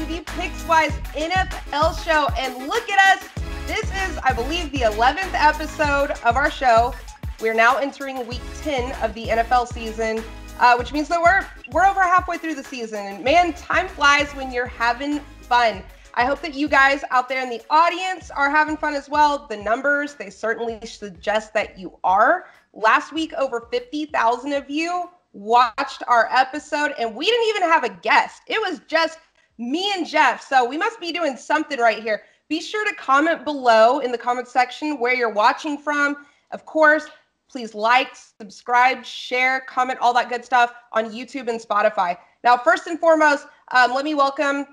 the Pickswise NFL Show. And look at us. This is, I believe, the 11th episode of our show. We're now entering week 10 of the NFL season, which means that we're over halfway through the season. And man, time flies when you're having fun. I hope that you guys out there in the audience are having fun as well. The numbers, they certainly suggest that you are. Last week, over 50,000 of you watched our episode, and we didn't even have a guest. It was just me and Jeff. So we must be doing something right here. Be sure to comment below in the comment section where you're watching from. Of course, please like, subscribe, share, comment, all that good stuff on YouTube and Spotify. Now, first and foremost, let me welcome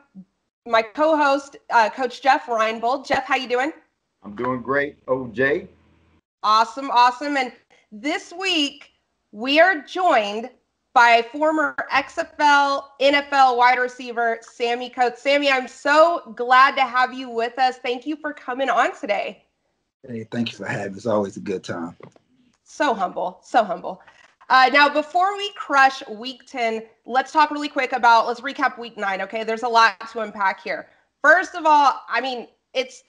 my co-host, Coach Jeff Reinebold. Jeff, how you doing? I'm doing great, OJ. Awesome. And this week, we are joined by former XFL, NFL wide receiver, Sammie Coates. Sammie, I'm so glad to have you with us. Thank you for coming on today. Hey, thank you for having me. It's always a good time. So humble. Now, before we crush week 10, let's recap week 9, okay? There's a lot to unpack here. First of all, I mean, it's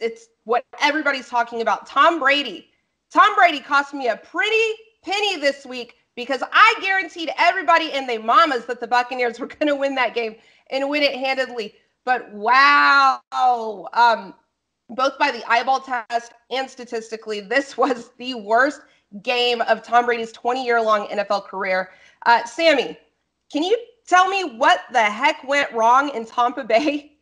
what everybody's talking about. Tom Brady. Tom Brady cost me a pretty penny this week because I guaranteed everybody and their mamas that the Buccaneers were going to win that game and win it handedly. But wow, both by the eyeball test and statistically, this was the worst game of Tom Brady's 20-year-long NFL career. Sammie, can you tell me what the heck went wrong in Tampa Bay?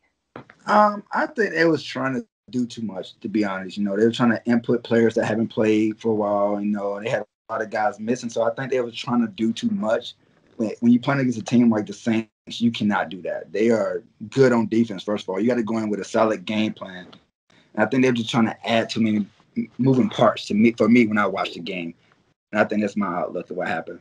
I think they was trying to do too much, to be honest. You know, they were trying to input players that haven't played for a while. You know, they had a lot of guys missing, so I think they were trying to do too much. When you're playing against a team like the Saints, you cannot do that. They are good on defense, first of all. You got to go in with a solid game plan. And I think they were just trying to add too many moving parts for me when I watched the game. And I think that's my outlook of what happened.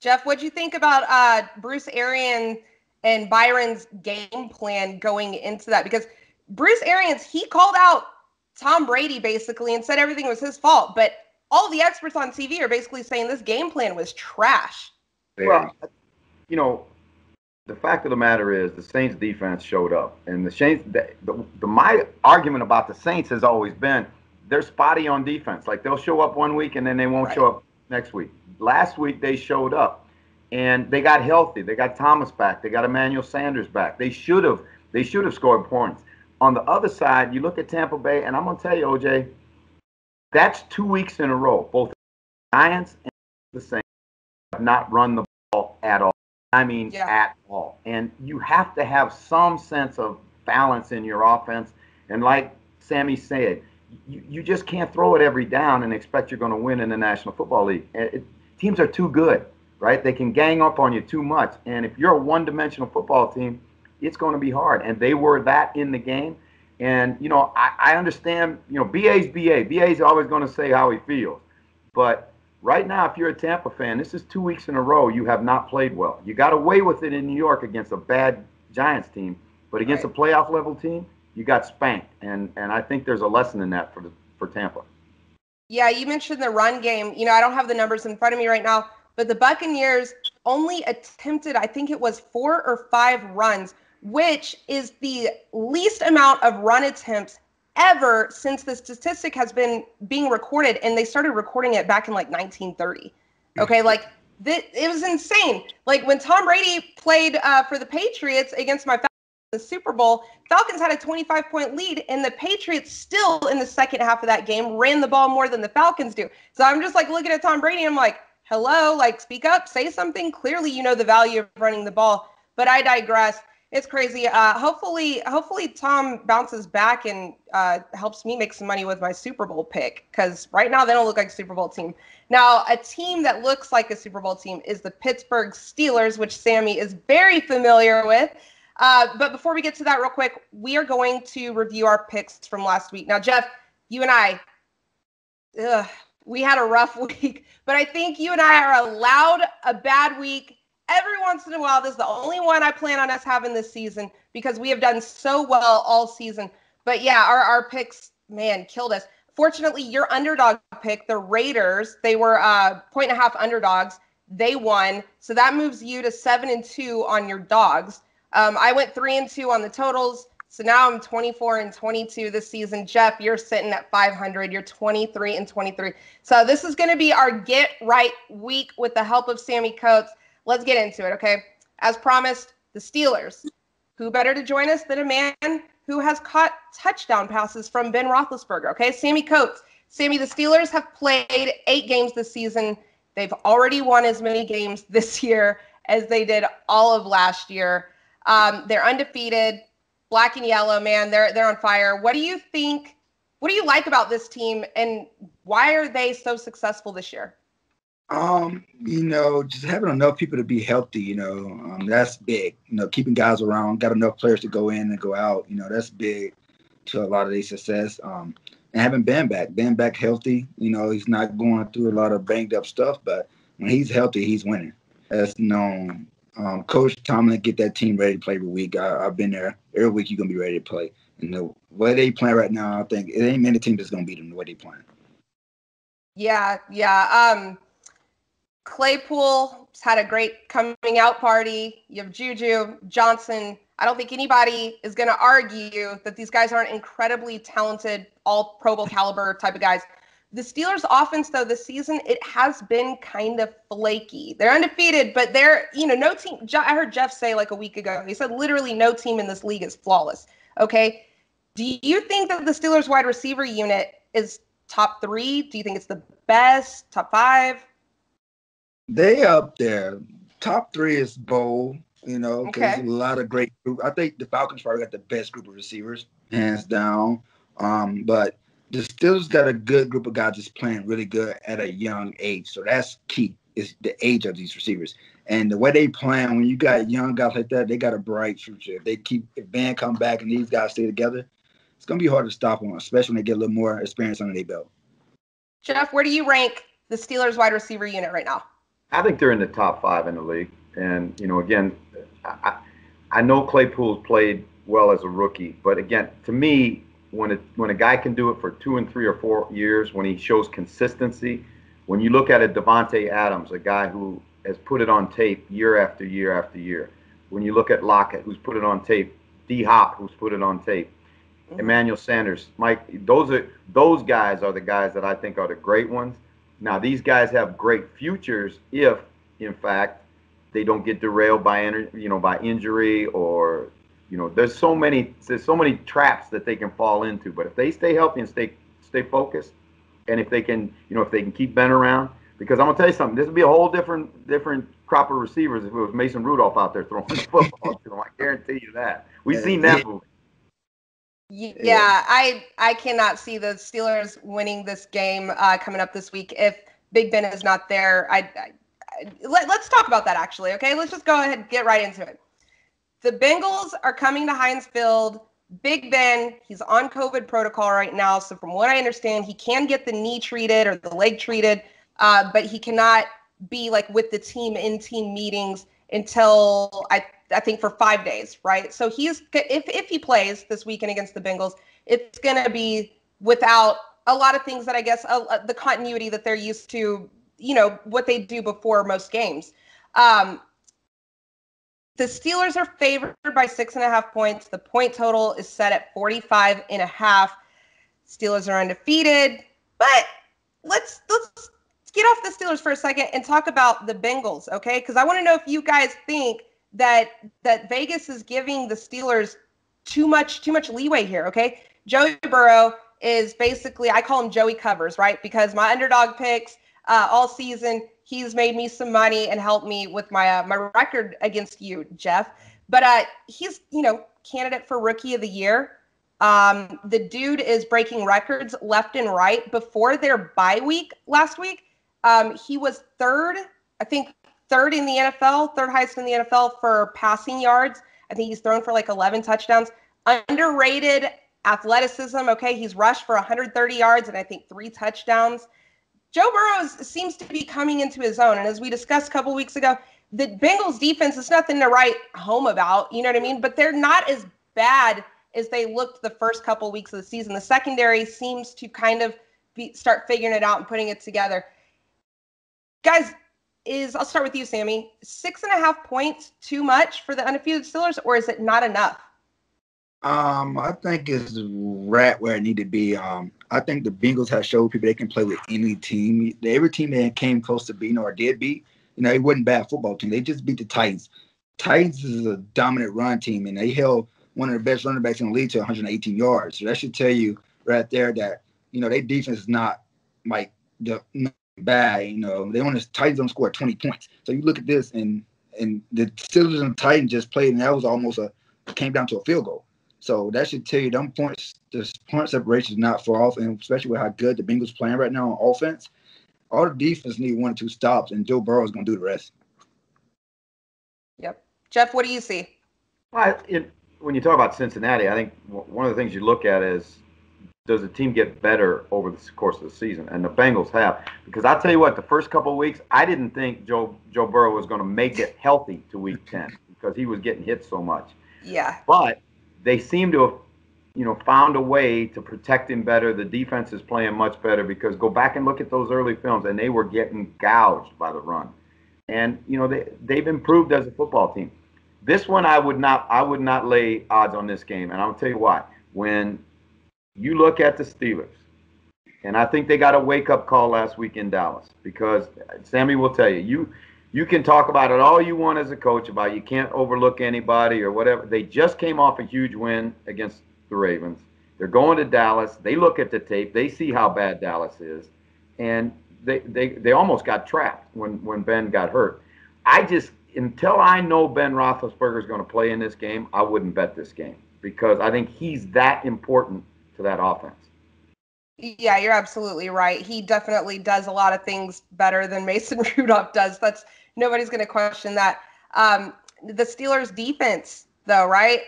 Jeff, what'd you think about Bruce Arians and Byron's game plan going into that? Because Bruce Arians, he called out Tom Brady basically and said everything was his fault. But all the experts on TV are basically saying this game plan was trash. Well, you know, the fact of the matter is the Saints defense showed up. And the Saints, my argument about the Saints has always been they're spotty on defense. Like they'll show up one week and then they won't show up next week. Last week they showed up and they got healthy. They got Thomas back. They got Emmanuel Sanders back. They should have scored points. On the other side, you look at Tampa Bay, and I'm going to tell you, OJ, that's 2 weeks in a row. Both the Giants and the Saints have not run the ball at all. I mean, at all. And you have to have some sense of balance in your offense. And like Sammie said, you just can't throw it every down and expect you're going to win in the National Football League. Teams are too good, right? They can gang up on you too much. And if you're a one-dimensional football team, it's going to be hard. And they were that in the game. And, you know, I understand, you know, BA's BA. BA's always going to say how he feels. But right now, if you're a Tampa fan, this is 2 weeks in a row you have not played well. You got away with it in New York against a bad Giants team. But against a playoff-level team, you got spanked. And I think there's a lesson in that for Tampa. Yeah, you mentioned the run game. You know, I don't have the numbers in front of me right now, but the Buccaneers only attempted, I think it was 4 or 5 runs, which is the least amount of run attempts ever since the statistic has been being recorded, and they started recording it back in like 1930. Okay, like it was insane. Like when Tom Brady played for the Patriots against my Falcons in the Super Bowl, Falcons had a 25-point lead, and the Patriots still in the second half of that game ran the ball more than the Falcons do. So I'm just like looking at Tom Brady, and I'm like, hello, like speak up, say something. Clearly, you know the value of running the ball. But I digress. It's crazy. Hopefully Tom bounces back and helps me make some money with my Super Bowl pick, because right now they don't look like a Super Bowl team. Now, a team that looks like a Super Bowl team is the Pittsburgh Steelers, which Sammie is very familiar with. But before we get to that real quick, we are going to review our picks from last week. Now, Jeff, you and I, we had a rough week, but I think you and I are allowed a bad week every once in a while. This is the only one I plan on us having this season because we have done so well all season. But yeah, our picks, man, killed us. Fortunately, your underdog pick, the Raiders, they were 1.5 underdogs. They won. So that moves you to 7-2 on your dogs. I went 3-2 on the totals. So now I'm 24-22 this season. Jeff, you're sitting at 500. You're 23-23. So this is going to be our get right week with the help of Sammie Coates. Let's get into it, okay? As promised, the Steelers. Who better to join us than a man who has caught touchdown passes from Ben Roethlisberger, okay? Sammie Coates. Sammie, the Steelers have played 8 games this season. They've already won as many games this year as they did all of last year. They're undefeated. Black and yellow, man, they're on fire. What do you think? What do you like about this team, and why are they so successful this year? Just having enough people to be healthy, that's big. Keeping guys around, got enough players to go in and go out, that's big to a lot of their success. And having Ben back healthy, he's not going through a lot of banged up stuff, but when he's healthy, he's winning. That's known. Coach Tomlin get that team ready to play every week. I've been there. Every week you're going to be ready to play. And the way they playing right now, I think it ain't many teams that's going to beat them the way they playing. Yeah. Claypool's had a great coming out party. You have Juju, Johnson. I don't think anybody is going to argue that these guys aren't incredibly talented, all Pro Bowl caliber type of guys. The Steelers offense, though, this season, it has been kind of flaky. They're undefeated, but they're, no team. I heard Jeff say like a week ago, he said literally no team in this league is flawless. Okay. Do you think that the Steelers wide receiver unit is top 3? Do you think it's the best, top 5? They up there. Top 3 is bold, because Okay. a lot of great group. I think the Falcons probably got the best group of receivers, hands down. But the Steelers got a good group of guys just playing really good at a young age. So that's key, is the age of these receivers. And the way they playing, when you got young guys like that, they got a bright future. If Ben come back and these guys stay together, it's going to be hard to stop them, especially when they get a little more experience under their belt. Jeff, where do you rank the Steelers wide receiver unit right now? I think they're in the top 5 in the league. And, again, I know Claypool's played well as a rookie, but again, to me, when a guy can do it for 2 and 3 or 4 years, when he shows consistency, when you look at a Devontae Adams, a guy who has put it on tape year after year after year, when you look at Lockett, who's put it on tape, D Hop, who's put it on tape, Emmanuel Sanders, Mike, those guys are the guys that I think are the great ones. Now, these guys have great futures if, in fact, they don't get derailed by injury or, there's so many traps that they can fall into. But if they stay healthy and stay focused, and if they can keep Ben around, because I'm gonna tell you something, this would be a whole different crop of receivers if it was Mason Rudolph out there throwing the football to them. I guarantee you that. We've seen that movie. Yeah, I cannot see the Steelers winning this game coming up this week if Big Ben is not there. Let's talk about that, actually, okay? Let's just go ahead and get right into it. The Bengals are coming to Heinz Field. Big Ben, he's on COVID protocol right now, so from what I understand, he can get the knee treated or the leg treated, but he cannot be like with the team in team meetings until I think for 5 days, right? So if he plays this weekend against the Bengals, it's going to be without a lot of things that I guess the continuity that they're used to, what they do before most games. The Steelers are favored by 6.5 points. The point total is set at 45.5. Steelers are undefeated, but let's get off the Steelers for a second and talk about the Bengals, okay? Because I want to know if you guys think that Vegas is giving the Steelers too much leeway here, okay? Joey Burrow is basically, I call him Joey Covers, right? Because my underdog picks all season, he's made me some money and helped me with my record against you, Jeff. But he's, candidate for Rookie of the Year. The dude is breaking records left and right. Before their bye week last week, he was third in the NFL, third highest in the NFL for passing yards. I think he's thrown for like 11 touchdowns. Underrated athleticism. Okay, he's rushed for 130 yards and I think 3 touchdowns. Joe Burrow seems to be coming into his own. And as we discussed a couple weeks ago, the Bengals defense is nothing to write home about. You know what I mean? But they're not as bad as they looked the first couple weeks of the season. The secondary seems to kind of start figuring it out and putting it together. Guys, I'll start with you, Sammie. 6.5 points too much for the undefeated Steelers, or is it not enough? I think it's right where it need to be. I think the Bengals have showed people they can play with any team. Every team that came close to beating or did beat, it wasn't a bad football team. They just beat the Titans. Titans is a dominant run team, and they held one of the best running backs in the league to 118 yards. So that should tell you right there that, their defense is not like not bad. The Titans don't score 20 points. So you look at this, and the Steelers and Titans just played, and that was almost came down to a field goal. So that should tell you them points, the point separation is not far off, and especially with how good the Bengals playing right now on offense. All the defense need 1 or 2 stops, and Joe Burrow is going to do the rest. Yep. Jeff, what do you see? When you talk about Cincinnati, I think one of the things you look at is, does the team get better over the course of the season? And the Bengals have. Because I'll tell you what, the first couple of weeks, I didn't think Joe Burrow was going to make it healthy to week 10 because he was getting hit so much. Yeah. But they seem to have, found a way to protect him better. The defense is playing much better because go back and look at those early films, and they were getting gouged by the run. And, they've improved as a football team. This one, I would not lay odds on this game, and I'll tell you why. When you look at the Steelers, and I think they got a wake-up call last week in Dallas, because Sammie will tell you, you can talk about it all you want as a coach about you can't overlook anybody or whatever. They just came off a huge win against the Ravens. They're going to Dallas. They look at the tape. They see how bad Dallas is, and they almost got trapped when Ben got hurt. Until I know Ben Roethlisberger is going to play in this game, I wouldn't bet this game because I think he's that important to that offense. Yeah, you're absolutely right. He definitely does a lot of things better than Mason Rudolph does. Nobody's going to question that. The Steelers defense, though, right?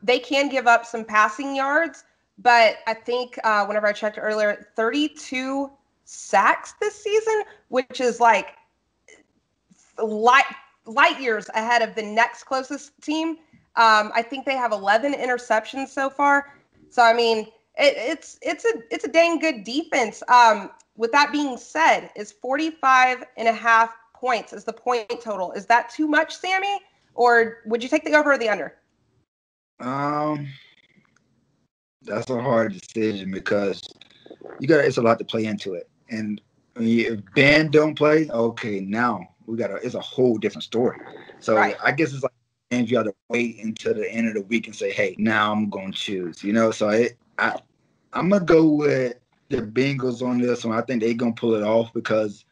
They can give up some passing yards, but I think whenever I checked earlier, 32 sacks this season, which is like light years ahead of the next closest team. I think they have 11 interceptions so far. So I mean, it's a dang good defense. With that being said, is 45.5 points is the point total. Is that too much, Sammie? Or would you take the over or the under? That's a hard decision because it's a lot to play into it. And if Ben don't play, okay, now it's a whole different story. So right. I guess it's like games you have to wait until the end of the week and say, hey, now I'm going to choose, So I'm going to go with the Bengals on this one. I think they're going to pull it off because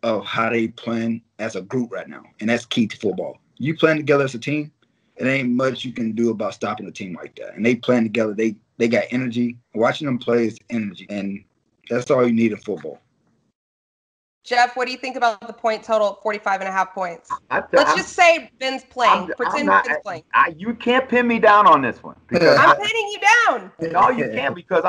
of how they playing as a group right now. And that's key to football. You playing together as a team, it ain't much you can do about stopping a team like that. And they playing together. They got energy. Watching them play is energy. And that's all you need in football. Jeff, what do you think about the point total, 45.5 points? Let's just say Ben's playing. Pretend Ben's playing. You can't pin me down on this one. Because I'm pinning you down. No, you can't because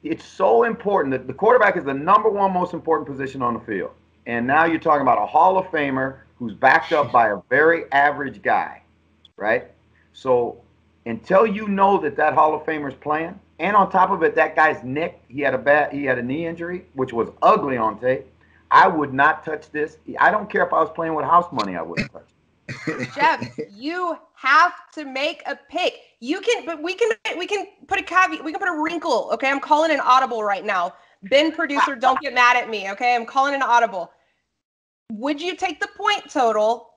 it's so important that the quarterback is the number one most important position on the field. And now you're talking about a Hall of Famer who's backed up by a very average guy, right? So until you know that Hall of Famer's playing, and on top of it, that guy's nicked. He had a knee injury, which was ugly on tape. I would not touch this. I don't care if I was playing with house money. I wouldn't touch it. Jeff, you have to make a pick. We can put a caveat. We can put a wrinkle. Okay, I'm calling an audible right now. Ben, producer, don't get mad at me. Okay, I'm calling an audible. Would you take the point total,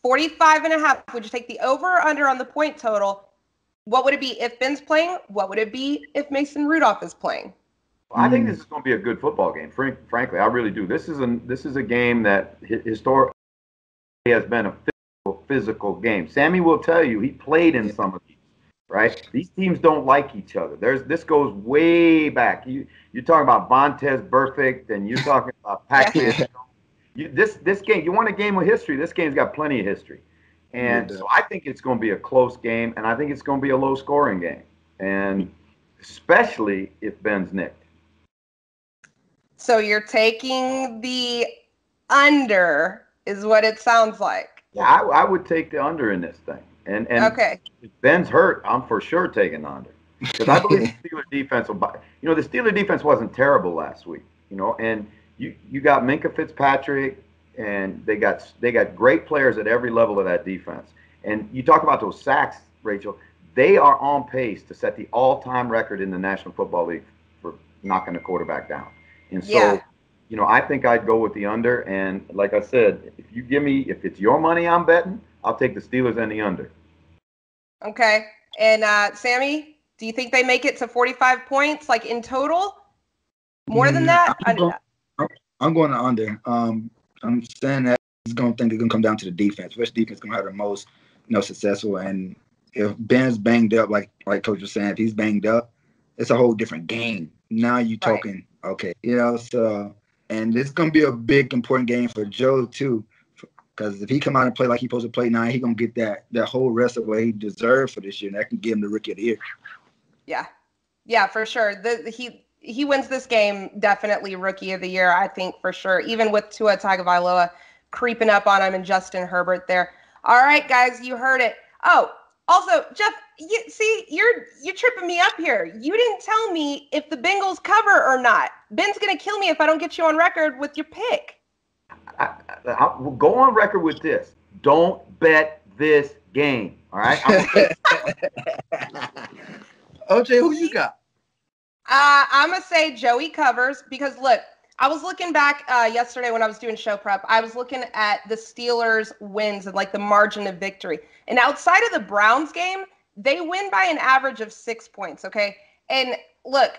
45.5? Would you take the over or under on the point total? What would it be if Ben's playing? What would it be if Mason Rudolph is playing? I think this is going to be a good football game. Frankly, I really do. This is a game that historically has been a physical game. Sammie will tell you he played in some of these, right? These teams don't like each other. This goes way back. You're talking about Vontaze Burfict, and you're talking about Pac-Man. This game, you want a game with history. This game's got plenty of history. And so I think it's going to be a close game, and I think it's going to be a low-scoring game, and especially if Ben's nicked. So you're taking the under, is what it sounds like. Yeah, I would take the under in this thing. And okay. If Ben's hurt, I'm for sure taking the under. Because I believe the Steelers defense will buy. The Steelers defense wasn't terrible last week, and you got Minkah Fitzpatrick, and they got great players at every level of that defense. And you talk about those sacks, Rachel. They are on pace to set the all-time record in the National Football League for knocking the quarterback down. And so, I think I'd go with the under. And like I said, if it's your money I'm betting, I'll take the Steelers and the under. Okay. And Sammie, do you think they make it to 45 points, like in total? More than that? I'm going to under. I'm saying that it's going to come down to the defense. Which defense is going to have the most, successful? And if Ben's banged up, like Coach was saying, if he's banged up, it's a whole different game. Now you're talking, okay, so, and it's going to be a big, important game for Joe, too, because if he come out and play like he's supposed to play now, he's going to get that whole rest of what he deserves for this year, and that can give him the Rookie of the Year. Yeah, for sure. He wins this game, definitely Rookie of the Year, I think, for sure, even with Tua Tagovailoa creeping up on him and Justin Herbert there. All right, guys, you heard it. Oh, also, Jeff, you're tripping me up here. You didn't tell me if the Bengals cover or not. Ben's going to kill me if I don't get you on record with your pick. I'll go on record with this. Don't bet this game, all right? OJ, who you got? I'm going to say Joey covers because, look, I was looking back yesterday when I was doing show prep. I was looking at the Steelers' wins and, the margin of victory. And outside of the Browns game, they win by an average of 6 points, okay? And, look,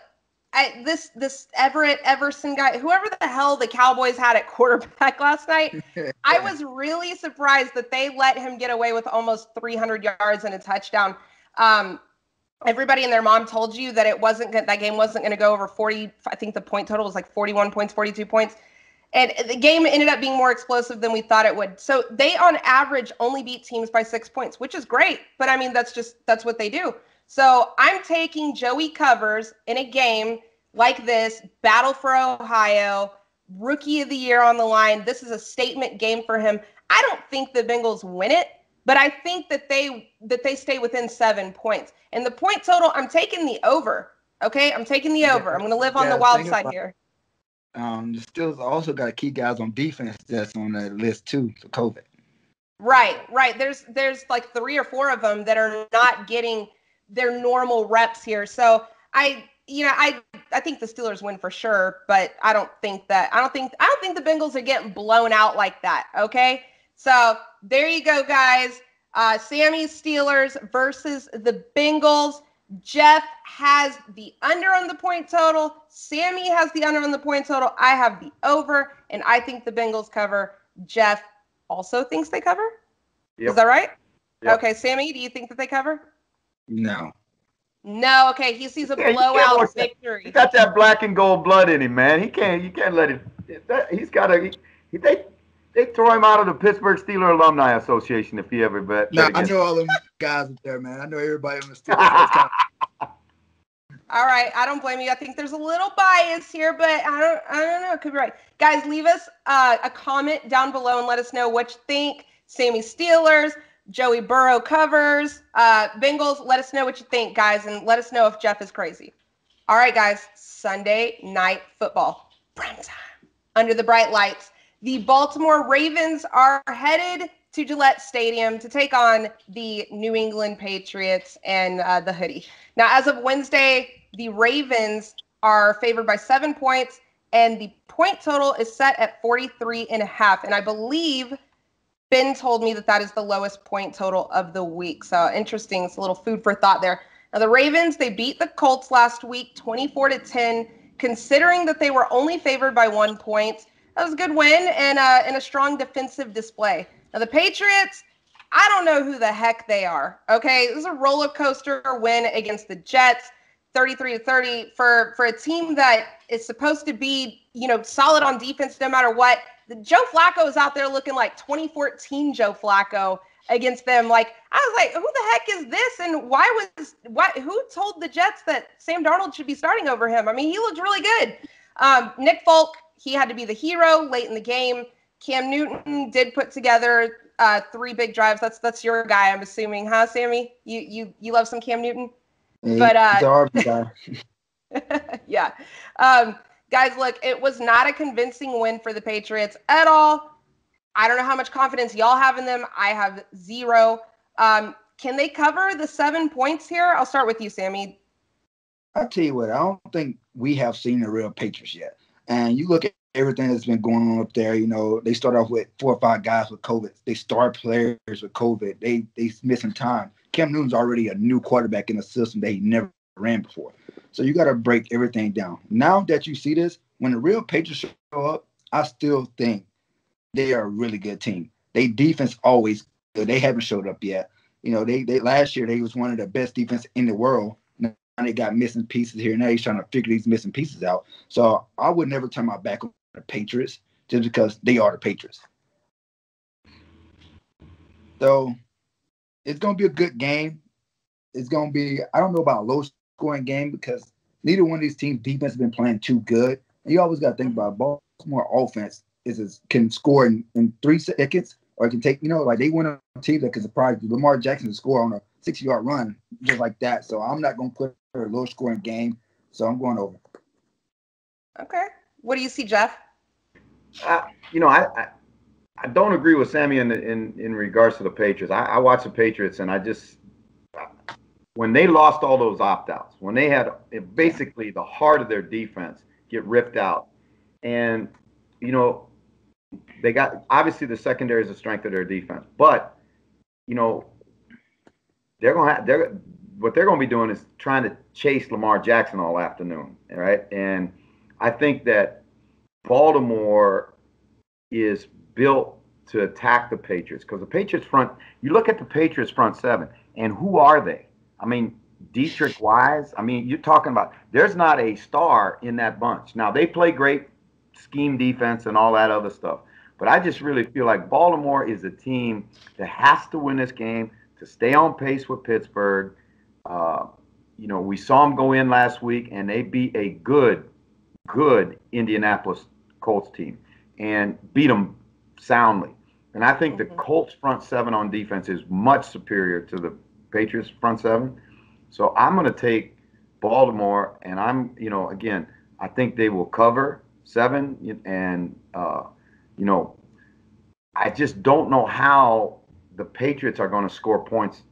this Everett Everson guy, whoever the hell the Cowboys had at quarterback last night, I was really surprised that they let him get away with almost 300 yards and a touchdown. Everybody and their mom told you that that game wasn't going to go over 40. I think the point total was 41 points, 42 points. And the game ended up being more explosive than we thought it would. So they, on average, only beat teams by 6 points, which is great. But, I mean, that's what they do. So I'm taking Joey covers in a game like this, Battle for Ohio, Rookie of the Year on the line. This is a statement game for him. I don't think the Bengals win it, but I think that they stay within 7 points. And the point total, I'm taking the over. Okay, I'm taking the over. I'm going to live on the wild side here. The Steelers also got key guys on defense that's on that list too for COVID. Right. There's 3 or 4 of them that are not getting their normal reps here. So I think the Steelers win for sure, but I don't think the Bengals are getting blown out like that. Okay, so there you go, guys. Sammie's Steelers versus the Bengals. Jeff has the under on the point total. Sammie has the under on the point total. I have the over, and I think the Bengals cover. Jeff also thinks they cover? Yep. Is that right? Yep. Okay, Sammie, do you think that they cover? No, okay. He sees a blowout victory. He got that black and gold blood in him, man. You can't let it. He's got to. They throw him out of the Pittsburgh Steelers Alumni Association if he ever bet. No, I know all them guys up there, man. I know everybody on the Steelers. All right, I don't blame you. I think there's a little bias here, but I don't know. It could be right. Guys, leave us a comment down below and let us know what you think. Sammie Steelers, Joey Burrow covers, Bengals. Let us know what you think, guys, and let us know if Jeff is crazy. All right, guys, Sunday Night Football, prime time, under the bright lights. The Baltimore Ravens are headed to Gillette Stadium to take on the New England Patriots and the hoodie. Now, as of Wednesday, the Ravens are favored by 7 points, and the point total is set at 43.5. And I believe Ben told me that is the lowest point total of the week. So interesting. It's a little food for thought there. Now, the Ravens, they beat the Colts last week, 24-10, considering that they were only favored by 1 point. That was a good win and a strong defensive display. Now, the Patriots, I don't know who the heck they are, okay? This is a roller coaster win against the Jets, 33-30, for a team that is supposed to be, solid on defense no matter what. Joe Flacco is out there looking like 2014 Joe Flacco against them. I was like, who the heck is this? And who told the Jets that Sam Darnold should be starting over him? I mean, he looked really good. Nick Folk, he had to be the hero late in the game. Cam Newton did put together 3 big drives. That's your guy, I'm assuming, huh, Sammie? You love some Cam Newton? He's our guy. Yeah. Guys, look, it was not a convincing win for the Patriots at all. I don't know how much confidence y'all have in them. I have zero. Can they cover the 7 points here? I'll start with you, Sammie. I'll tell you what, I don't think we have seen the real Patriots yet. And you look at everything that's been going on up there, they start off with 4 or 5 guys with COVID. They start players with COVID. They missing time. Cam Newton's already a new quarterback in a system that he never ran before. So you got to break everything down. Now that you see this, when the real Patriots show up, I still think they are a really good team. They defense always good. They haven't showed up yet. They last year they was one of the best defense in the world. Now they got missing pieces here. Now he's trying to figure these missing pieces out. So I would never turn my back on the Patriots just because they are the Patriots. So it's going to be a good game. It's going to be, I don't know about a low-scoring game because neither one of these teams' defense has been playing too good. And you always got to think about Baltimore offense can score in 3 seconds or it can take, like they win a team that can surprise Lamar Jackson to score on a 60-yard run just like that. So I'm not going to put a low-scoring game. So I'm going over. Okay. What do you see, Jeff? I don't agree with Sammie in regards to the Patriots. I watch the Patriots and when they lost all those opt-outs, when they had basically the heart of their defense get ripped out, and they got, obviously the secondary is the strength of their defense, but what they're going to be doing is trying to chase Lamar Jackson all afternoon, right? And I think that Baltimore is built to attack the Patriots because the Patriots front, you look at the Patriots front 7, and who are they? I mean, Dietrich Wise, you're talking about, there's not a star in that bunch. Now, they play great scheme defense and all that other stuff, but I just really feel like Baltimore is a team that has to win this game to stay on pace with Pittsburgh. We saw them go in last week, and they beat a good Indianapolis Colts team and beat them soundly. And I think the Colts front 7 on defense is much superior to the Patriots front 7. So I'm going to take Baltimore, and again, I think they will cover 7. And, I just don't know how the Patriots are going to score points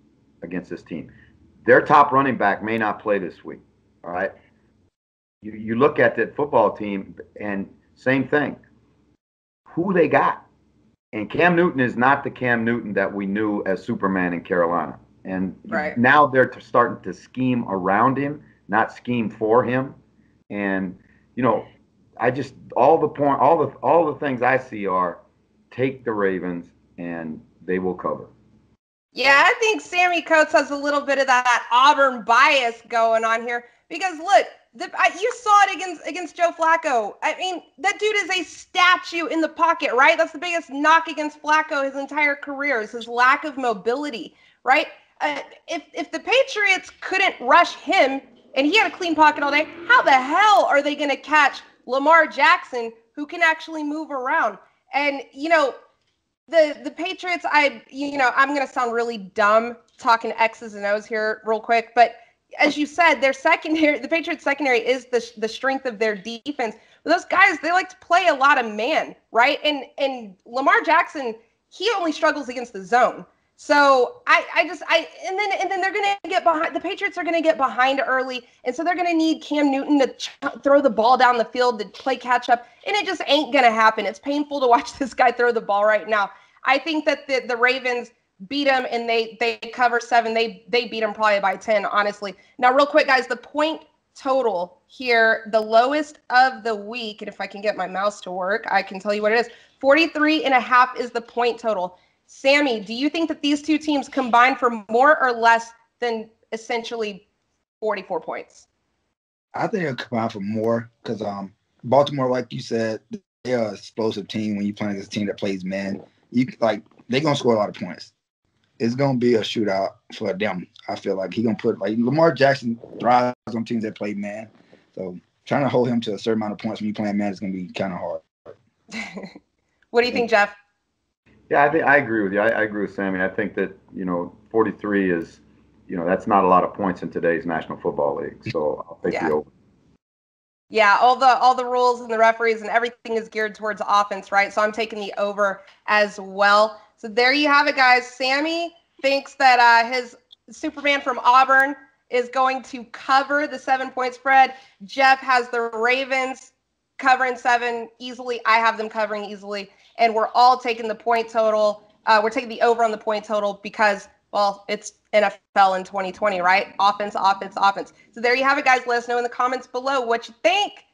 against this team. Their top running back may not play this week. All right. You look at that football team, and same thing. Who they got? And Cam Newton is not the Cam Newton that we knew as Superman in Carolina. And now they're starting to scheme around him, not scheme for him. And I just all the things I see are take the Ravens and they will cover. Yeah, I think Sammie Coates has a little bit of that Auburn bias going on here because look, you saw it against Joe Flacco. I mean, that dude is a statue in the pocket, right? That's the biggest knock against Flacco his entire career is his lack of mobility, right? If the Patriots couldn't rush him and he had a clean pocket all day, how the hell are they going to catch Lamar Jackson who can actually move around? And, the Patriots, I'm going to sound really dumb talking X's and O's here real quick, but as you said, their secondary, the Patriots secondary is the strength of their defense. But those guys, they like to play a lot of man, right? And Lamar Jackson, he only struggles against the zone. So and then they're going to get behind. The Patriots are going to get behind early, and so they're going to need Cam Newton to throw the ball down the field to play catch up, and it just ain't going to happen. It's painful to watch this guy throw the ball right now. I think that the Ravens beat them, and they cover 7. They beat them probably by 10, honestly. Now, real quick, guys, the point total here, the lowest of the week, and if I can get my mouse to work, I can tell you what it is. 43.5 is the point total. Sammie, do you think that these two teams combine for more or less than essentially 44 points? I think it'll combine for more because Baltimore, like you said, they're an explosive team when you're playing against a team that plays man. They're going to score a lot of points. It's going to be a shootout for them. I feel like he's going to put, Lamar Jackson thrives on teams that play man. So trying to hold him to a certain amount of points when you're playing man is going to be kind of hard. What do you think, Jeff? Yeah, I agree with you. I agree with Sammie. I think that, 43 is, that's not a lot of points in today's National Football League. So I'll take the over. Yeah, all the rules and the referees and everything is geared towards offense, right? So I'm taking the over as well. So there you have it, guys. Sammie thinks that his Superman from Auburn is going to cover the 7-point spread. Jeff has the Ravens covering 7 easily. I have them covering easily, and we're all taking the point total. We're taking the over on the point total because, well, it's NFL in 2020, right? Offense, offense, offense. So there you have it, guys. Let us know in the comments below what you think,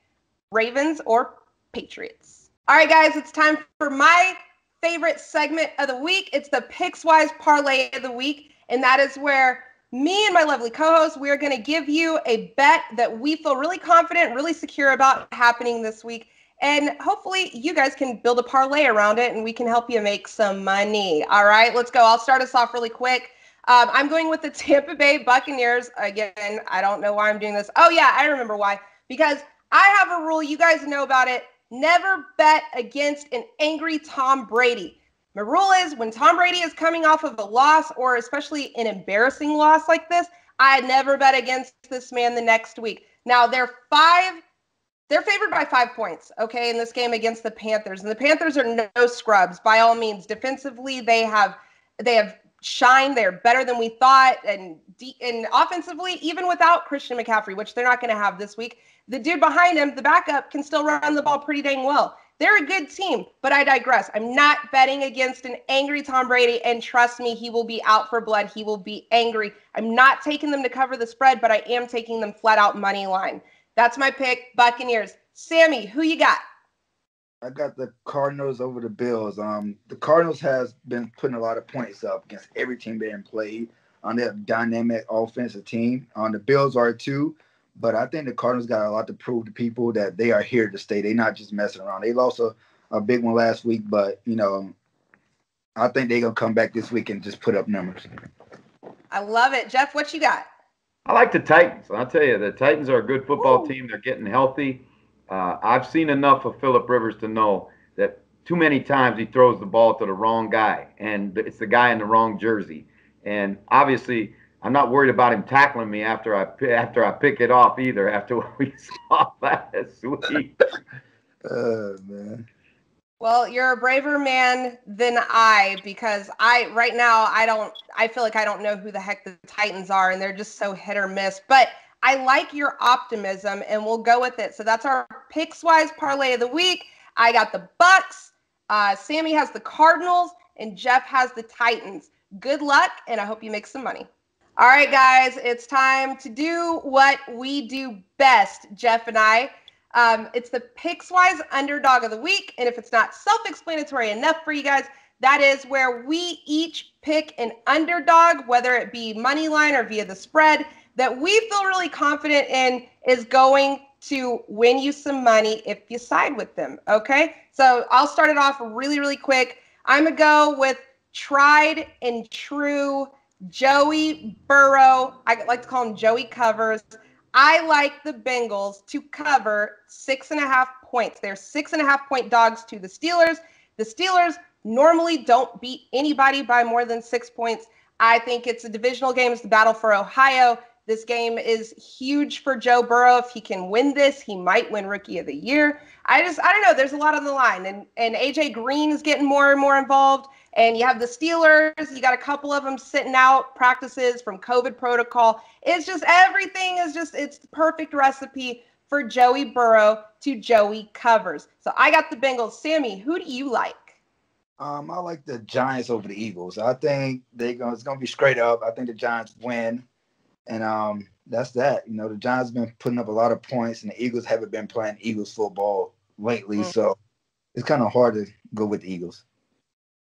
Ravens or Patriots. All right, guys, it's time for my favorite segment of the week. It's the Pickswise Parlay of the week, and that is where me and my lovely co-host, we're going to give you a bet that we feel really confident, really secure about happening this week. And hopefully you guys can build a parlay around it and we can help you make some money. All right, let's go. I'll start us off really quick. I'm going with the Tampa Bay Buccaneers. Again, I don't know why I'm doing this. Oh, yeah, I remember why. Because I have a rule. You guys know about it. Never bet against an angry Tom Brady. My rule is when Tom Brady is coming off of a loss, or especially an embarrassing loss like this, I never bet against this man the next week. Now, they're favored by 5 points, okay, in this game against the Panthers. And the Panthers are no scrubs. By all means, defensively, they have shined. They're better than we thought. And offensively, even without Christian McCaffrey, which they're not going to have this week, the dude behind him, the backup, can still run the ball pretty dang well. They're a good team, but I digress. I'm not betting against an angry Tom Brady, and trust me, he will be out for blood. He will be angry. I'm not taking them to cover the spread, but I am taking them flat out money line. That's my pick, Buccaneers. Sammie, who you got? I got the Cardinals over the Bills. The Cardinals has been putting a lot of points up against every team they have played on their dynamic offensive team. The Bills are too. But I think the Cardinals got a lot to prove to people that they are here to stay. They're not just messing around. They lost a big one last week, but, I think they're going to come back this week and just put up numbers. I love it. Jeff, what you got? I like the Titans. I'll tell you, the Titans are a good football team. They're getting healthy. I've seen enough of Phillip Rivers to know that too many times he throws the ball to the wrong guy, and it's the guy in the wrong jersey. And obviously, I'm not worried about him tackling me after I pick it off either. After what we saw last week. Man. Well, you're a braver man than I, because I feel like I don't know who the heck the Titans are, and they're just so hit or miss. But I like your optimism, and we'll go with it. So that's our Pickswise Parlay of the week. I got the Bucks. Sammie has the Cardinals, and Jeff has the Titans. Good luck, and I hope you make some money. All right, guys, it's time to do what we do best, Jeff and I. It's the Pickswise Underdog of the Week, and if it's not self-explanatory enough for you guys, that is where we each pick an underdog, whether it be money line or via the spread, that we feel really confident in is going to win you some money if you side with them, okay? So I'll start it off really, really quick. I'm going to go with tried and true Joey Burrow. I like to call him Joey Covers. I like the Bengals to cover 6.5 points. They're 6.5 point dogs to the Steelers. The Steelers normally don't beat anybody by more than 6 points. I think it's a divisional game. It's the battle for Ohio. This game is huge for Joe Burrow. If he can win this, he might win Rookie of the Year. I don't know. There's a lot on the line. And AJ Green is getting more and more involved. And you have the Steelers. You got a couple of them sitting out practices from COVID protocol. It's just everything is just, it's the perfect recipe for Joey Burrow to Joey Covers. So I got the Bengals. Sammie, who do you like? I like the Giants over the Eagles. I think it's going to be straight up. I think the Giants win. And that's that. The Giants have been putting up a lot of points, and the Eagles haven't been playing Eagles football lately. So it's kind of hard to go with the Eagles.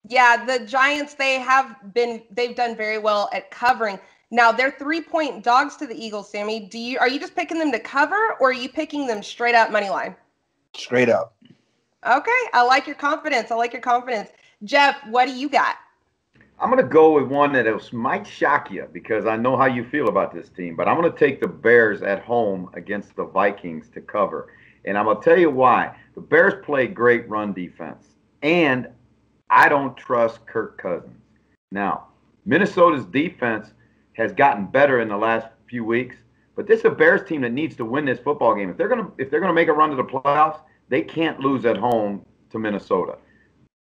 Yeah, the Giants, they've done very well at covering. Now, they're 3-point dogs to the Eagles, Sammie. Are you just picking them to cover, or are you picking them straight up money line? Straight up. Okay, I like your confidence. Jeff, what do you got? I'm going to go with one that might shock you because I know how you feel about this team, but I'm going to take the Bears at home against the Vikings to cover. And I'm going to tell you why. The Bears play great run defense, and I don't trust Kirk Cousins. Now, Minnesota's defense has gotten better in the last few weeks, But this is a Bears team that needs to win this football game. If they're gonna make a run to the playoffs, they can't lose at home to Minnesota.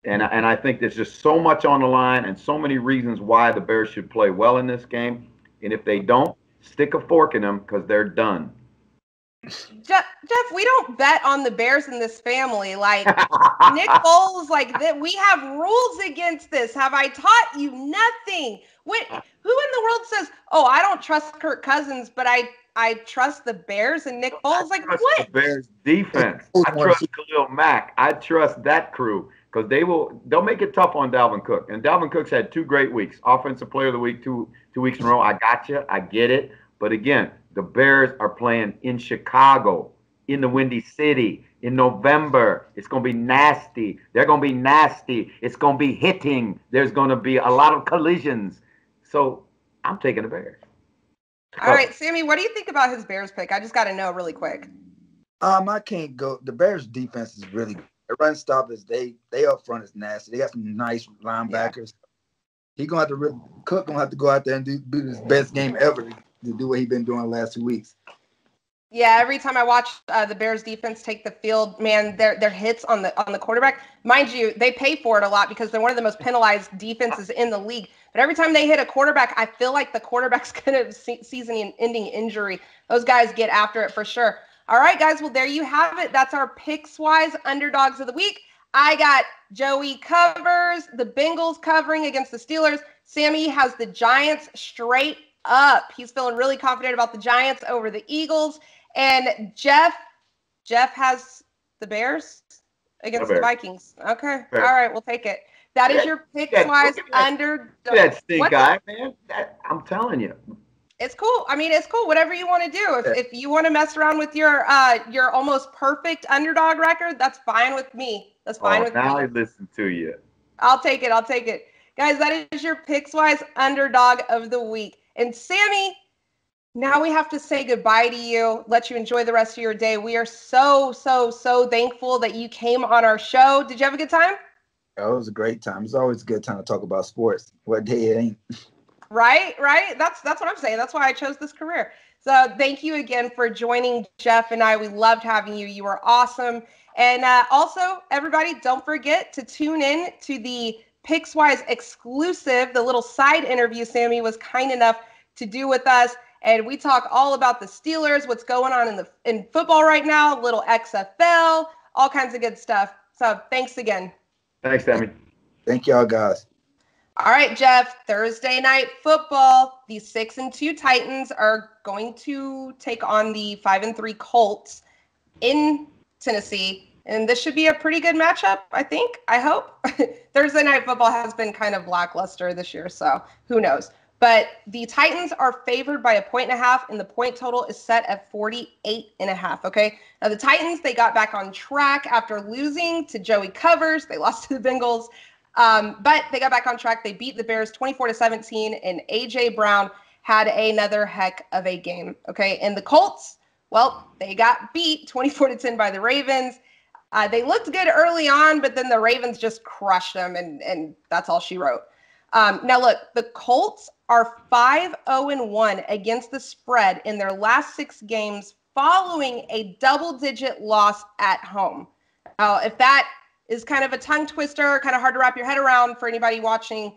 And I think there's just so much on the line and so many reasons why the Bears should play well in this game. And if they don't, stick a fork in them because they're done. Jeff, we don't bet on the Bears in this family. Like Nick Foles, like that. We have rules against this. Have I taught you nothing? Who in the world says, "Oh, I don't trust Kirk Cousins, but I trust the Bears and Nick Foles"? Like what? The Bears defense. I trust Khalil Mack. I trust that crew because they'll make it tough on Dalvin Cook. And Dalvin Cook's had 2 great weeks. Offensive Player of the Week 2 weeks in a row. I got you. I get it. But again, the Bears are playing in Chicago, in the Windy City, in November. It's going to be nasty. They're going to be nasty. It's going to be hitting. There's going to be a lot of collisions. So I'm taking the Bears. All right, Sammie, what do you think about his Bears pick? I just got to know really quick. I can't go. The Bears defense is really good. The run stoppers, they up front is nasty. They got some nice linebackers. Yeah. Cook gonna have to go out there and do his best game ever to do what he's been doing the last 2 weeks. Yeah, every time I watch the Bears defense take the field, man, their hits on the quarterback. Mind you, they pay for it a lot because they're one of the most penalized defenses in the league. But every time they hit a quarterback, I feel like the quarterback's going to have season-ending injury. Those guys get after it for sure. All right, guys, well, there you have it. That's our Pickswise Underdogs of the Week. I got Joey covers, the Bengals covering against the Steelers. Sammie has the Giants straight up. He's feeling really confident about the Giants over the Eagles. And Jeff has the Bears against the Vikings. Okay. All right, we'll take it. That is your Pickswise Underdog. That stink eye, man. I'm telling you. It's cool. I mean, it's cool. Whatever you want to do. If you want to mess around with your almost perfect underdog record, that's fine with me. That's fine with me. Now I listen to you. I'll take it. Guys, that is your Pickswise Underdog of the Week. And Sammie, now we have to say goodbye to you, let you enjoy the rest of your day. We are so thankful that you came on our show. Did you have a good time? Oh, it was a great time. It's always a good time to talk about sports. What day it ain't. Right. That's what I'm saying. That's why I chose this career. So thank you again for joining Jeff and I. We loved having you. You were awesome. And also, everybody, don't forget to tune in to the Pickswise exclusive, the little side interview Sammie was kind enough to do with us. And we talk all about the Steelers, what's going on in football right now, little XFL, all kinds of good stuff. So thanks again. Thanks, Sammie. Thank y'all, guys. All right, Jeff, Thursday night football. The 6-2 Titans are going to take on the 5-3 Colts in Tennessee. And this should be a pretty good matchup, I think. I hope. Thursday night football has been kind of lackluster this year, so who knows. But the Titans are favored by 1.5, and the point total is set at 48.5, okay? Now, the Titans, they got back on track after losing to Joey Covers. They lost to the Bengals, but they got back on track. They beat the Bears 24-17, and A.J. Brown had another heck of a game, okay? And the Colts, well, they got beat 24-10 by the Ravens. They looked good early on, but then the Ravens just crushed them, and that's all she wrote. Now, look, the Colts are 5-0-1 against the spread in their last 6 games following a double-digit loss at home. Now, if that is kind of a tongue twister, kind of hard to wrap your head around for anybody watching,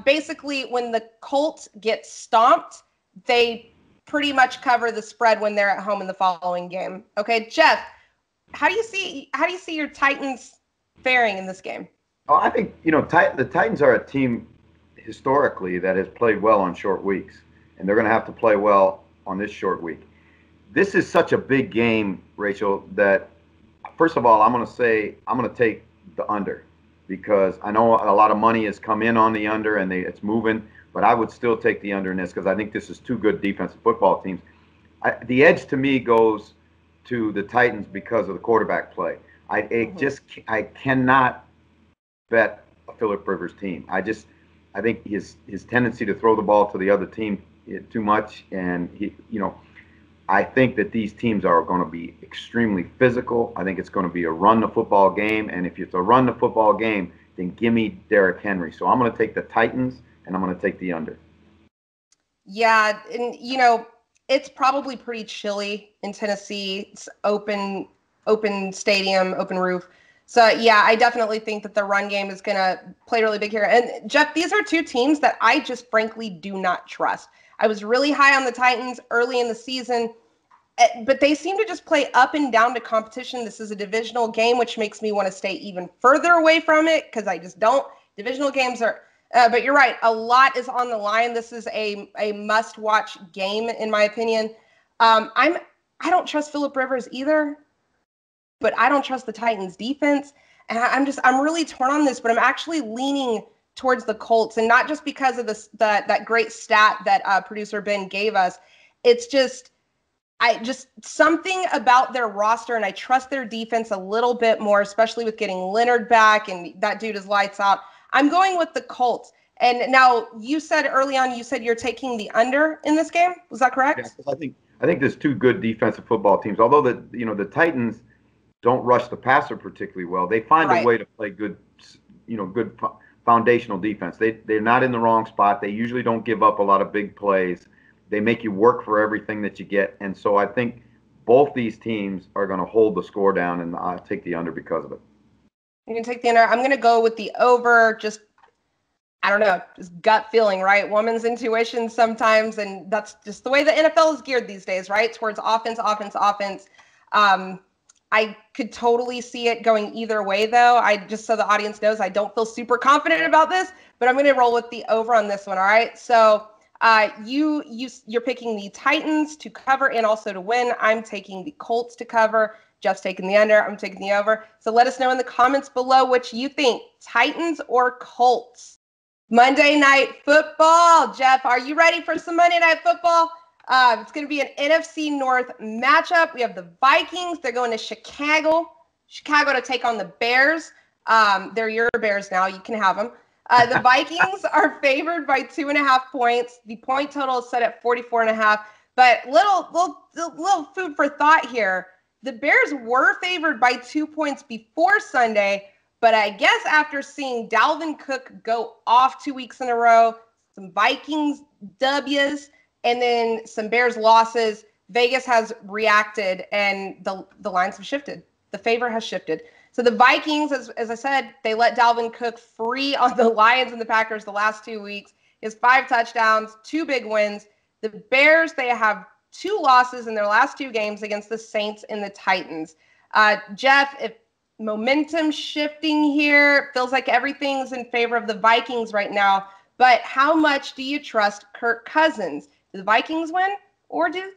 basically when the Colts get stomped, they pretty much cover the spread when they're at home in the following game. Okay, Jeff, how do you see your Titans faring in this game? Oh, I think, the Titans are a team historically that has played well on short weeks, and they're going to have to play well on this short week. This is such a big game, Rachael, that first of all, I'm going to take the under because I know a lot of money has come in on the under and it's moving, but I would still take the under in this because I think this is 2 good defensive football teams. The edge to me goes to the Titans because of the quarterback play. I cannot bet a Philip Rivers team. I think his tendency to throw the ball to the other team too much, and I think that these teams are going to be extremely physical. I think it's going to be a run the football game, and if it's a run the football game, then give me Derrick Henry. So I'm going to take the Titans, and I'm going to take the under. Yeah, and it's probably pretty chilly in Tennessee. It's open stadium, open roof. So, yeah, I definitely think that the run game is going to play really big here. And, Jeff, these are two teams that I just frankly do not trust. I was really high on the Titans early in the season, but they seem to just play up and down to competition. This is a divisional game, which makes me want to stay even further away from it because I just don't. Divisional games are but you're right. A lot is on the line. This is a must-watch game, in my opinion. I don't trust Phillip Rivers either, but I don't trust the Titans defense. And I'm really torn on this, but I'm actually leaning towards the Colts, and not just because of that great stat that producer Ben gave us. It's just something about their roster, and I trust their defense a little bit more, especially with getting Leonard back, and that dude is lights out. I'm going with the Colts. And now you said early on, you're taking the under in this game. Was that correct? Yeah, I think there's two good defensive football teams. Although the Titans don't rush the passer particularly well, they find a way to play good foundational defense. They're not in the wrong spot. They usually don't give up a lot of big plays. They make you work for everything that you get. And so I think both these teams are going to hold the score down, and I'll take the under because of it. You can take the under. I'm going to go with the over. Just, I don't know, just gut feeling, right? Woman's intuition sometimes, and that's just the way the NFL is geared these days, right? Towards offense. I could totally see it going either way, though. Just so the audience knows, I don't feel super confident about this, but I'm going to roll with the over on this one, all right? So you're picking the Titans to cover and also to win. I'm taking the Colts to cover. Jeff's taking the under. I'm taking the over. So let us know in the comments below which you think, Titans or Colts. Monday Night Football. Jeff, are you ready for some Monday Night Football? It's going to be an NFC North matchup. We have the Vikings. They're going to Chicago to take on the Bears. They're your Bears now. You can have them. The Vikings are favored by 2.5 points. The point total is set at 44.5. But little food for thought here. The Bears were favored by 2 points before Sunday, but I guess after seeing Dalvin Cook go off 2 weeks in a row, some Vikings W's, and then some Bears losses, Vegas has reacted, and the lines have shifted. The favor has shifted. So the Vikings, as I said, they let Dalvin Cook free on the Lions and the Packers the last 2 weeks. He has 5 touchdowns, 2 big wins. The Bears, they have 2 losses in their last 2 games against the Saints and the Titans. Jeff, if momentum shifting here, feels like everything's in favor of the Vikings right now, but how much do you trust Kirk Cousins? Do the Vikings win, or do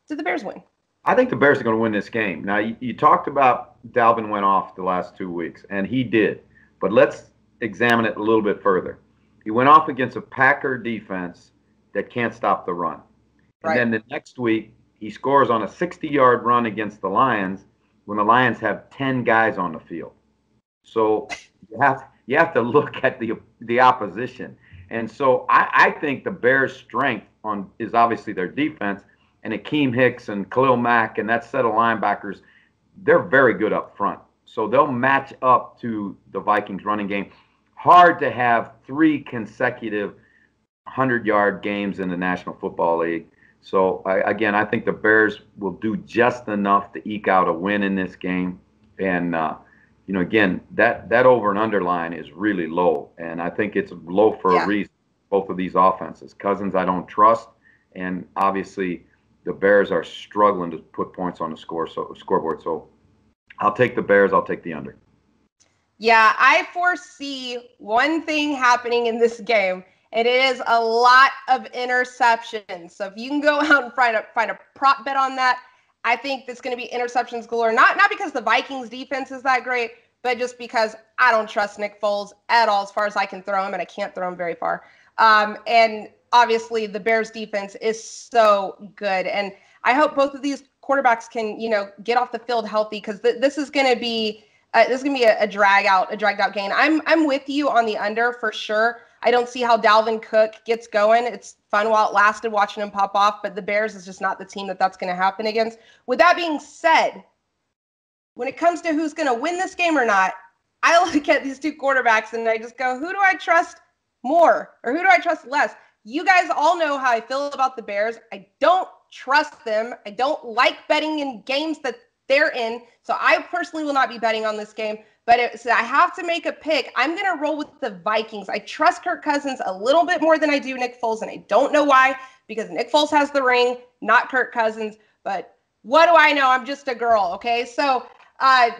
the Bears win? I think the Bears are going to win this game. Now, you talked about Dalvin went off the last 2 weeks, and he did. But let's examine it a little bit further. He went off against a Packer defense that can't stop the run. And then the next week, he scores on a 60-yard run against the Lions when the Lions have 10 guys on the field. So you have to look at the opposition. And so I think the Bears' strength is obviously their defense, and Akeem Hicks and Khalil Mack and that set of linebackers, they're very good up front. So they'll match up to the Vikings running game. Hard to have 3 consecutive 100-yard games in the National Football League. So, I think the Bears will do just enough to eke out a win in this game. And, again, that over and under line is really low. And I think it's low for a reason, both of these offenses. Cousins I don't trust. And, obviously, the Bears are struggling to put points on the scoreboard. So, I'll take the Bears. I'll take the under. Yeah, I foresee one thing happening in this game. And it is a lot of interceptions. So if you can go out and find a prop bet on that, I think that's going to be interceptions galore. Not because the Vikings defense is that great, but just because I don't trust Nick Foles at all as far as I can throw him, and I can't throw him very far. And obviously the Bears defense is so good. And I hope both of these quarterbacks can, get off the field healthy, because this is going to be a dragged out game. I'm with you on the under for sure. I don't see how Dalvin Cook gets going. It's fun while it lasted watching him pop off, but the Bears is just not the team that's going to happen against. With that being said, when it comes to who's going to win this game or not, I look at these 2 quarterbacks and I just go, who do I trust more or who do I trust less? You guys all know how I feel about the Bears. I don't trust them. I don't like betting in games that they're in. So I personally will not be betting on this game. But so I have to make a pick. I'm going to roll with the Vikings. I trust Kirk Cousins a little bit more than I do Nick Foles, and I don't know why, because Nick Foles has the ring, not Kirk Cousins. But what do I know? I'm just a girl, okay? So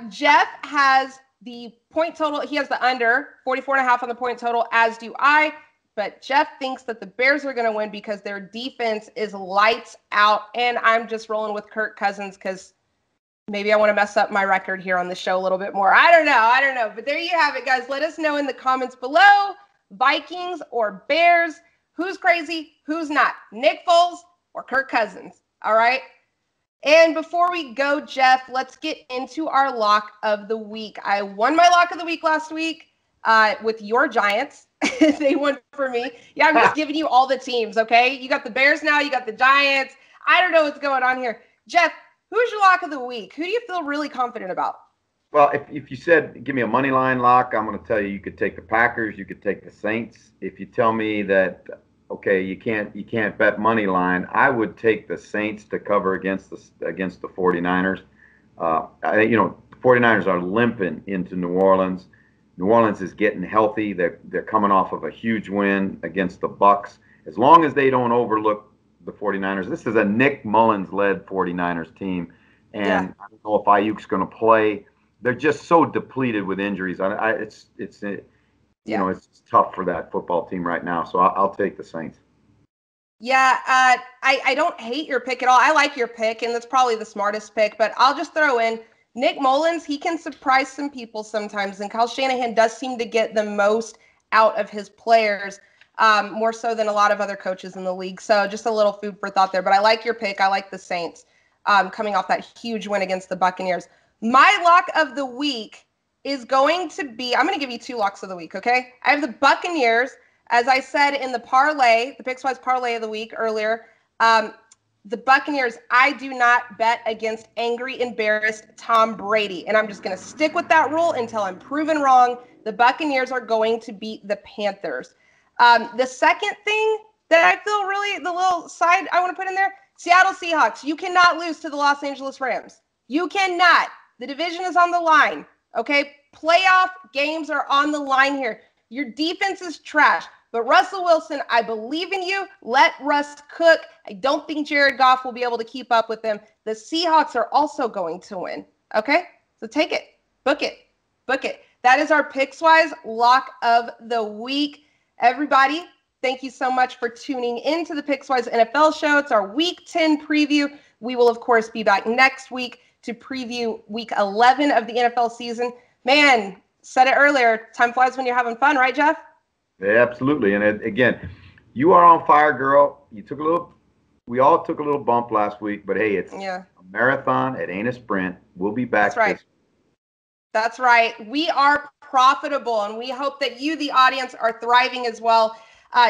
Jeff has the point total. He has the under 44.5 on the point total, as do I. But Jeff thinks that the Bears are going to win because their defense is lights out, and I'm just rolling with Kirk Cousins because maybe I want to mess up my record here on the show a little bit more. I don't know. But there you have it, guys. Let us know in the comments below, Vikings or Bears. Who's crazy? Who's not? Nick Foles or Kirk Cousins? All right. And before we go, Jeff, let's get into our lock of the week. I won my lock of the week last week with your Giants. They won for me. Yeah, I'm just giving you all the teams, okay? You got the Bears now. You got the Giants. I don't know what's going on here. Jeff, who's your lock of the week? Who do you feel really confident about? Well, if you said give me a money line lock, I'm going to tell you could take the Packers, you could take the Saints. If you tell me that okay, you can't bet money line, I would take the Saints to cover against the 49ers. The 49ers are limping into New Orleans. New Orleans is getting healthy. They're coming off of a huge win against the Bucks. As long as they don't overlook the 49ers, this is a Nick Mullins-led 49ers team, and I don't know if Ayuk's going to play. They're just so depleted with injuries. It's tough for that football team right now. So I'll take the Saints. Yeah, I don't hate your pick at all. I like your pick, and that's probably the smartest pick. But I'll just throw in Nick Mullins. He can surprise some people sometimes, and Kyle Shanahan does seem to get the most out of his players, more so than a lot of other coaches in the league. So just a little food for thought there. But I like your pick. I like the Saints coming off that huge win against the Buccaneers. My lock of the week is going to be, I'm going to give you two locks of the week, okay? I have the Buccaneers. As I said in the parlay, the Pickswise parlay of the week earlier, the Buccaneers, I do not bet against angry, embarrassed Tom Brady. And I'm just going to stick with that rule until I'm proven wrong. The Buccaneers are going to beat the Panthers. The second thing that I feel really, the little side I want to put in there, Seattle Seahawks, you cannot lose to the Los Angeles Rams. You cannot. The division is on the line, okay? Playoff games are on the line here. Your defense is trash. But Russell Wilson, I believe in you. Let Russ cook. I don't think Jared Goff will be able to keep up with them. The Seahawks are also going to win, okay? So take it. Book it. Book it. That is our Pickswise lock of the week. Everybody, thank you so much for tuning in to the Pickswise NFL Show. It's our Week 10 preview. We will, of course, be back next week to preview Week 11 of the NFL season. Man, said it earlier, time flies when you're having fun, right, Jeff? Yeah, absolutely. And again, you are on fire, girl. We all took a little bump last week, but hey, it's a marathon. It ain't a sprint. We'll be back. That's right. That's right. We are profitable, and we hope that you, the audience, are thriving as well.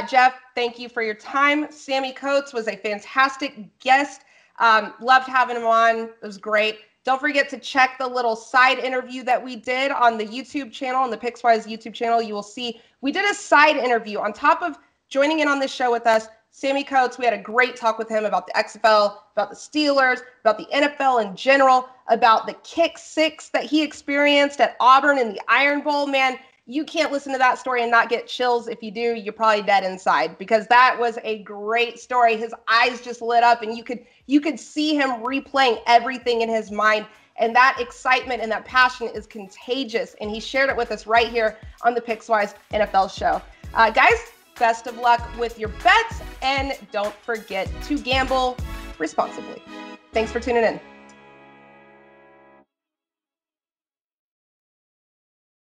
Jeff, thank you for your time. Sammie Coates was a fantastic guest. Loved having him on. It was great. Don't forget to check the little side interview that we did on the YouTube channel, on the Pickswise YouTube channel. You will see we did a side interview on top of joining in on this show with us. Sammie Coates, we had a great talk with him about the XFL, about the Steelers, about the NFL in general, about the kick six that he experienced at Auburn in the Iron Bowl. Man, you can't listen to that story and not get chills. If you do, you're probably dead inside, because that was a great story. His eyes just lit up, and you could see him replaying everything in his mind. And that excitement and that passion is contagious. And he shared it with us right here on the Pickswise NFL Show. Guys, best of luck with your bets, and don't forget to gamble responsibly. Thanks for tuning in.